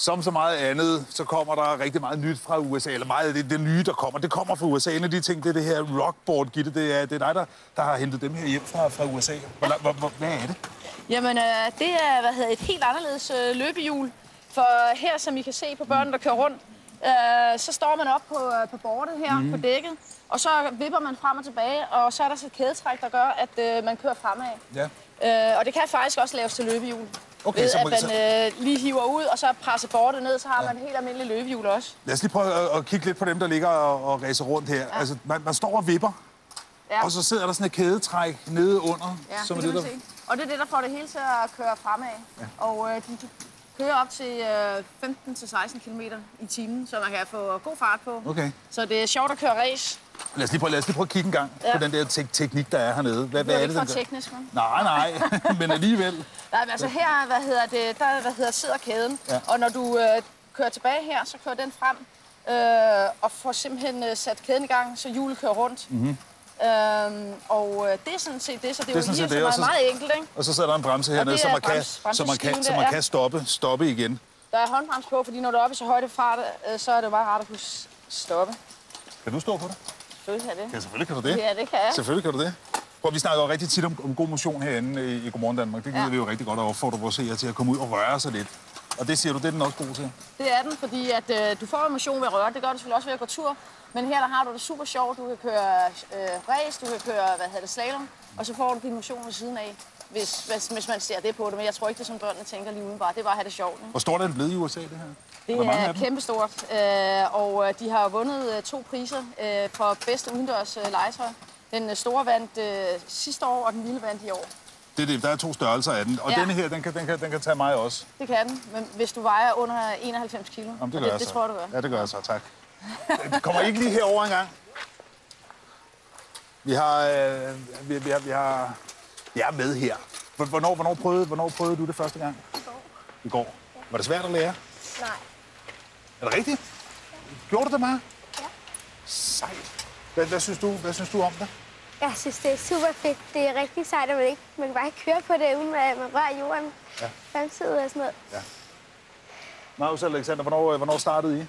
Som så meget andet, så kommer der rigtig meget nyt fra USA, eller meget af det nye, der kommer. Det kommer fra USA. En af de ting, det er det her rockboard, Gitte. Det er dig, der har hentet dem her hjem fra USA. Hvad er det? Jamen, det er et helt anderledes løbehjul. For her, som I kan se på børnene, der kører rundt, så står man op på bordet her, på dækket, og så vipper man frem og tilbage, og så er der så et kædetræk, der gør, at man kører fremad. Ja. Og det kan faktisk også laves til løbehjul. Okay, ved at man lige hiver ud, og så presser bordet ned, så har man et helt almindeligt løbehjul også. Lad os lige prøve at kigge lidt på dem, der ligger og racer rundt her. Ja. Altså, man står og vipper, og så sidder der sådan et kædetræk nede under. Ja, som det kan man se. Og det er det, der får det hele til at køre fremad. Ja. Og de kører op til 15-16 km i timen, så man kan få god fart på. Okay. Så det er sjovt at køre race. Lad os lige prøve at kigge en gang på den der teknik, der er hernede. Hvad er det, ikke for teknisk, man? Nej, men alligevel. Nej, men altså her, der sidder kæden. Ja. Og når du kører tilbage her, så kører den frem og får simpelthen sat kæden i gang, så hjulet kører rundt. Og det er sådan set det, så det er jo lige så meget enkelt, ikke? Og så sidder der en bremse hernede, så man kan stoppe igen. Der er håndbremse på, fordi når du er oppe i så højt fart, så er det meget rart at kunne stoppe. Kan du stå på det? Selvfølgelig kan det. Ja, selvfølgelig kan du det. Ja, det kan jeg. Selvfølgelig kan du det. Prøv, vi snakker jo rigtig tit om god motion herinde i Godmorgen Danmark. Det gider vi jo rigtig godt at opfordre vores seere til at komme ud og røre sig lidt. Og det siger du, det er den også god til? Det er den, fordi at, du får motion ved at røre. Det gør du selvfølgelig også ved at gå tur. Men her der har du det super sjovt. Du kan køre race, du kan køre slalom, og så får du din motion ved siden af, hvis man ser det på det. Men jeg tror ikke, det som børnene tænker lige udenbart. Det er bare at have det sjovt. Ikke? Hvor stort er det blevet i USA, det her? Det er kæmpestort, og de har vundet 2 priser for bedste udendørs legetøj. Den store vandt sidste år, og den lille vandt i år. Der er 2 størrelser af den, og denne her, den kan tage mig også. Det kan den, men hvis du vejer under 91 kilo. Jamen, det gør jeg så. Det tror du gør. Ja, det gør jeg så, tak. Kommer I ikke lige herover en gang? Vi er med her. Hvornår prøvede du det første gang? I går. Var det svært at lære? Nej. Er det rigtigt? Gjorde du det meget? Ja. Sejt. Hvad synes du om det? Jeg synes, det er super fedt. Det er rigtig sejt, at man kan bare ikke køre på det, uden at man rører jorden samtidig og sådan noget. Ja. Marius og Alexander, hvornår startede I?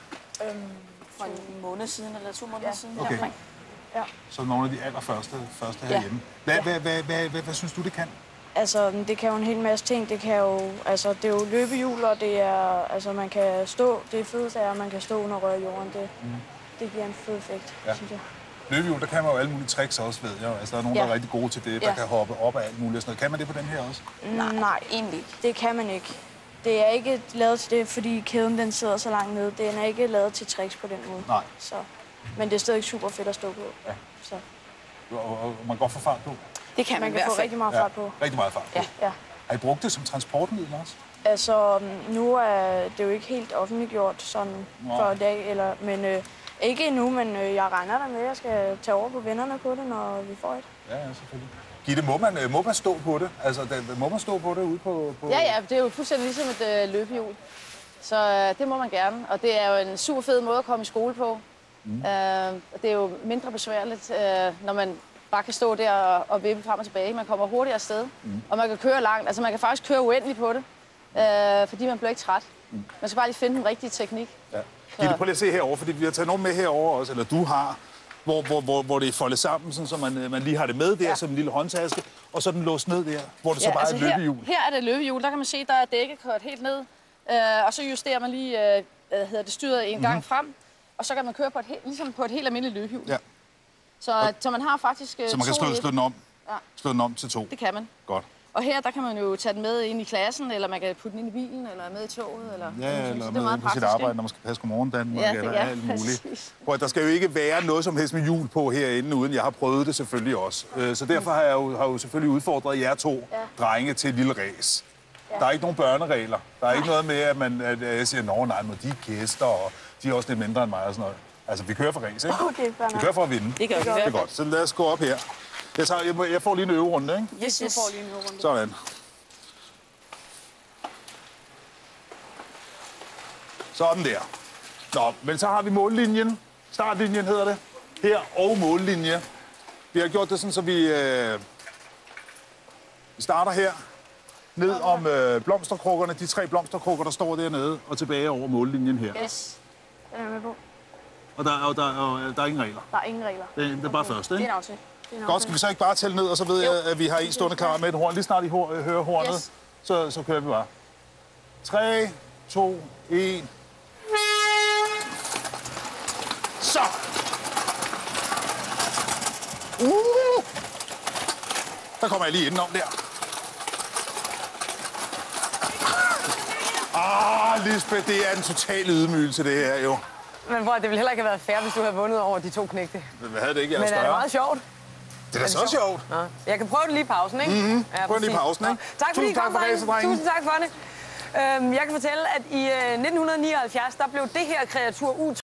For en måned siden, eller 2 måneder siden. Okay. Ja. Så nogle af de allerførste herhjemme. Hvad synes du, det kan? Altså, det kan jo en hel masse ting. Det kan jo, altså, det er jo løbehjul, og det er, altså, man kan stå. Det fedeste er, at man kan stå under røre jorden. Det giver en fed effekt, synes jeg. Løbehjul, der kan man jo alle mulige tricks også, ved jeg. Altså, der er nogen, der er rigtig gode til det, der kan hoppe op af alt muligt og sådan noget. Kan man det på den her også? Nej, egentlig ikke. Det kan man ikke. Det er ikke lavet til det, fordi kæden den sidder så langt nede. Den er ikke lavet til tricks på den måde. Nej. Så. Men det er stadig super fedt at stå på. Ja. Så. Og man kan godt få fart på? Det kan man få rigtig meget fart på. Rigtig meget fart på? Ja. Har I brugt det som transportmiddel også? Altså, nu er det jo ikke helt offentliggjort sådan for i dag, men ikke endnu, men jeg regner der med, at jeg skal tage over på vennerne på det, når vi får et. Ja, selvfølgelig. Gitte, må man stå på det? Altså, må man stå på det ude på... Ja, det er jo fuldstændig ligesom et løbehjul. Så det må man gerne, og det er jo en super fed måde at komme i skole på. Det er jo mindre besværligt, når man bare kan stå der og vippe frem og tilbage. Man kommer hurtigere afsted, og man kan køre langt. Altså, man kan faktisk køre uendeligt på det, fordi man bliver ikke træt. Man skal bare lige finde den rigtige teknik. Ja. Gitte, prøv lige at se herover, fordi vi har taget nogen med herover også, eller du har, hvor det er foldet sammen, sådan, så man lige har det med der som en lille håndtaske, og så den låst ned der, hvor det så bare er et løbehjul. Her er det løbehjul, der kan man se, der er dækket kørt helt ned, og så justerer man lige styret en gang frem, og så kan man køre på ligesom på et helt almindeligt løbehjul. Ja. Så man har faktisk så man kan slå den om. Ja. Slå den om til 2. Det kan man. Godt. Og her, der kan man jo tage den med ind i klassen, eller man kan putte den ind i bilen, eller med i toget, eller... Ja, eller med på sit arbejde, når man skal passe Godmorgen Danmark, eller alt muligt. Prøv, der skal jo ikke være noget som helst med hjul på herinde, uden jeg har prøvet det selvfølgelig også. Så derfor har jeg jo selvfølgelig udfordret jer 2 drenge til et lille ræs. Ja. Der er ikke nogen børneregler. Der er ikke noget med, at jeg siger, nej, de er gæster, og de er også lidt mindre end mig og sådan noget. Altså, vi kører for ræs, ikke? Okay, vi kører for at vinde. Det gør vi. Det er godt. Så lad os gå op her. Jeg får lige en øverunde, ikke? Yes, du får lige en øverunde. Sådan. Sådan der. Nå, men så har vi mållinjen. Startlinjen hedder det. Her og mållinje. Vi har gjort det sådan, så vi starter her. ned om blomsterkrukkerne, de 3 blomsterkrukker, der står dernede, og tilbage over mållinjen her. Yes. Den er med på. Og der er ingen regler? Der er ingen regler. Det er bare først, ikke? Det er en aftale. Godt, skal vi så ikke bare tælle ned, og så ved jeg, at vi har en stående klar med et horn. Lige snart I hører hornet, Yes. så kører vi bare. 3, 2, 1... Så! Der kommer jeg lige indenom der. Lisbeth, det er en total ydmygelse, det her jo. Men bror, det ville heller ikke have været fair, hvis du havde vundet over de 2 knægte. Hvad havde det ikke? Men er det meget sjovt? Det er da så sjovt. Ja. Jeg kan prøve det lige i pausen, ikke? Mm-hmm. Ja, prøv lige i pausen, ikke? Tak fordi I kom, drenge. Tusind tak for det. Jeg kan fortælle, at i 1979, der blev det her kreatur